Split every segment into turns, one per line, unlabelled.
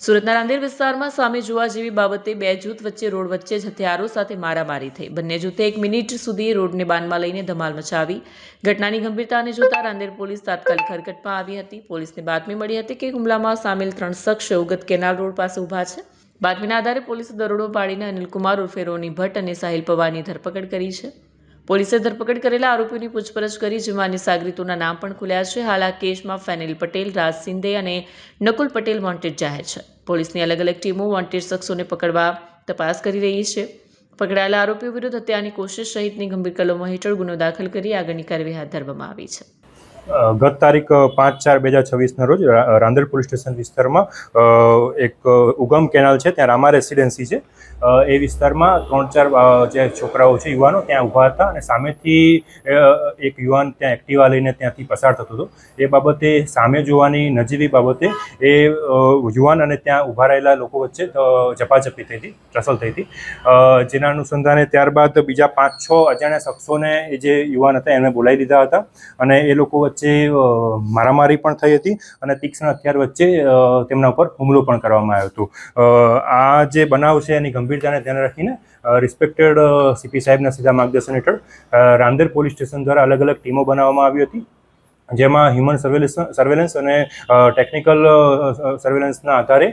સુરતના રાંદેર વિસ્તારમાં સામે જોવા જેવી બાબતે બે જૂથ વચ્ચે રોડ વચ્ચે જ હથિયારો સાથે મારામારી થઈ। બંને જૂથે 1 મિનિટ સુધી રોડને બાનમાં લઈને ધમાલ મચાવી। ઘટનાની ગંભીરતાને જોતા રાંદેર પોલીસ તાત્કાલિક હરકતમાં આવી હતી। પોલીસને બાતમી મળી હતી કે હુમલામાં સામેલ 3 શખ્સ ઉગત કેનાલ રોડ પાસે ઊભા છે। બાતમીના આધારે પોલીસે દરોડો પાડીને અનિલકુમાર ઉર્ફે રોની ભટ્ટ અને સાહિલ પવારની ધરપકડ કરી છે। પોલીસે ધરપકડ કરેલા આરોપીઓની પૂછપરછ કરી, જેમાં અન્ય સાગરીતોના નામ પણ ખુલ્યા છે। હાલ આ કેસમાં ફેનિલ પટેલ, રાજ સિંધે અને નકુલ પટેલ વોન્ટેડ જાહેર છે। પોલીસની અલગ અલગ ટીમો વોન્ટેડ શખ્સોને પકડવા તપાસ કરી રહી છે। પકડાયેલા આરોપીઓ વિરુદ્ધ હત્યાની કોશિશ સહિતની ગંભીર કલમો હેઠળ ગુનો દાખલ કરી આગળની કાર્યવાહી હાથ ધરવામાં આવી છે।
ગત તારીખ 5/4/2026 રોજ રાંદેર પોલીસ સ્ટેશન વિસ્તારમાં એક ઉગમ કેનાલ છે, ત્યાં રામા રેસિડેન્સી છે। એ વિસ્તારમાં 3-4 જે છોકરાઓ છે, યુવાનો ત્યાં ઊભા હતા અને સામેથી એક યુવાન ત્યાં એક્ટિવા લઈને ત્યાંથી પસાર થતો હતો। એ બાબતે સામે જોવાની નજીવી બાબતે એ યુવાન અને ત્યાં ઊભા રહેલા લોકો વચ્ચે ઝપાઝપી થઈ હતી, ટ્રસલ થઈ હતી, જેના અનુસંધાને ત્યારબાદ બીજા 5-6 અજાણ્યા શખ્સોને એ જે યુવાન હતા એમને બોલાવી દીધા હતા અને એ લોકો વચ્ચે મારામારી પણ થઈ હતી અને તીક્ષ્ણ હથિયાર વચ્ચે તેમના ઉપર હુમલો પણ કરવામાં આવ્યો હતો। આ જે બનાવ છે એની ગંભીરતાને ધ્યાને રાખીને રિસ્પેક્ટેડ સીપી સાહેબના સીધા માર્ગદર્શન હેઠળ રાંદેર પોલીસ સ્ટેશન દ્વારા અલગ અલગ ટીમો બનાવવામાં આવી હતી, જેમાં હ્યુમન સર્વેલન્સ અને ટેકનિકલ સર્વેલન્સના આધારે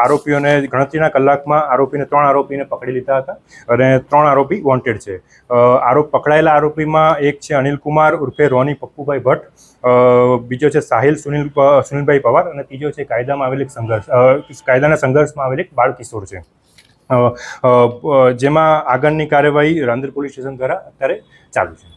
આરોપીઓને ગણતરીના કલાકમાં 3 આરોપીને પકડી લીધા હતા અને 3 આરોપી વોન્ટેડ છે। પકડાયેલા આરોપીમાં એક છે અનિલકુમાર ઉર્ફે રોની પપ્પુભાઈ ભટ્ટ, બીજો છે સાહિલ સુનિલભાઈ પવાર અને ત્રીજો છે કાયદાના સંઘર્ષમાં આવેલ એક બાળ કિશોર છે। જેમાં આગળની કાર્યવાહી રાંદેર પોલીસ સ્ટેશન દ્વારા અત્યારે ચાલુ છે।